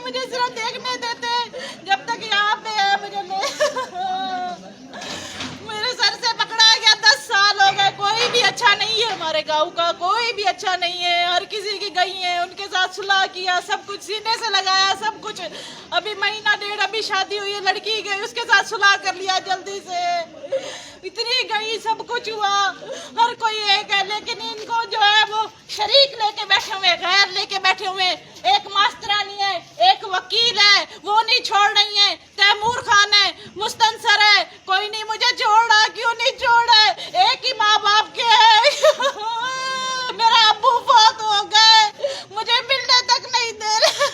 मुझे सिर्फ देखने देते, जब तक यहाँ पे है मुझे मेरे सर से पकड़ा गया। 10 साल हो गए, कोई भी अच्छा नहीं है हमारे गांव का, कोई भी अच्छा नहीं है। हर किसी की गई है, उनके साथ सुलह किया, सब कुछ सीने से लगाया, सब कुछ। अभी महीना डेढ़ अभी शादी हुई है, लड़की गई, उसके साथ सुलह कर लिया जल्दी से। इतनी गई, सब कुछ हुआ, हर कोई एक है, लेकिन इनको जो है वो शरीक लेके बैठे हुए, गैर लेके बैठे हुए। एक मास्टरानी है, एक वकील है, वो नहीं छोड़ रही है। तैमूर खान है, मुस्तनसर है, कोई नहीं मुझे छोड़ रहा। क्यों नहीं छोड़ रहा है? एक ही माँ बाप के है। मेरा अब्बू बहुत हो गए, मुझे मिलने तक नहीं दे रहे।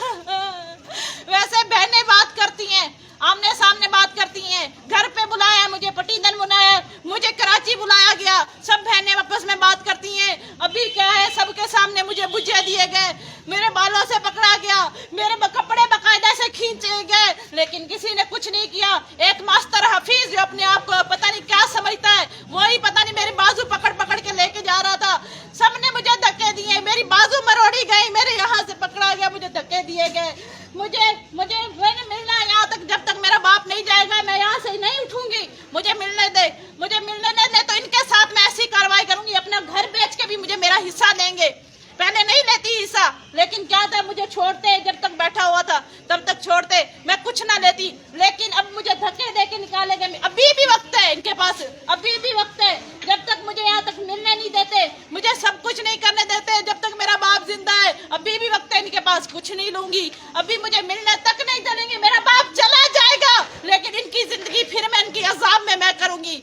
वैसे बहनें बात करती हैं, आमने सामने बात करती हैं। घर पे बुलाया मुझे, पटीदन बुलाया मुझे, कराची बुलाया गया, सब बहनें आपस में बात करती हैं। अभी क्या है, सबके सामने मुझे बुझे दिए गए, मेरे बालों से पकड़ा गया, मेरे कपड़े बकायदा से खींचे गए, लेकिन किसी ने कुछ नहीं किया। एक मास्टर हफीज जो अपने आप को पता नहीं क्या समझता है, वही पता नहीं मेरे बाजू पकड़ पकड़ के लेके जा रहा था। सबने मुझे धक्के दिए, मेरी बाजू मरोड़ी गई, मेरे यहाँ से पकड़ा गया, मुझे धक्के दिए गए। मुझे मैंने मिलना है यहाँ तक, जब तक मेरा बाप नहीं जाएगा मैं यहाँ से नहीं उठूंगी। मुझे मिलने दे, मुझे मिलने दे, तो इनके साथ मैं ऐसी कार्रवाई करूंगी, अपना घर बेच के भी मुझे मेरा हिस्सा देंगे। पहले नहीं लेती हिस्सा, लेकिन क्या था, मुझे छोड़ते, जब तक बैठा हुआ था तब तक छोड़ते, मैं कुछ ना लेती। लेकिन अब मुझे धक्के दे के निकाले गए। अभी भी वक्त है इनके पास, अभी भी वक्त है। जब तक मुझे यहाँ तक मिलने नहीं देते, मुझे सब कुछ नहीं करने देते, जब तक मेरा बाप जिंदा है, अभी भी वक्त है इनके पास। कुछ नहीं लूंगी, अभी मुझे मिलने तक नहीं चलेंगे। मेरा बाप चला जाएगा, लेकिन इनकी जिंदगी फिर मैं इनकी अजाब में मैं करूंगी।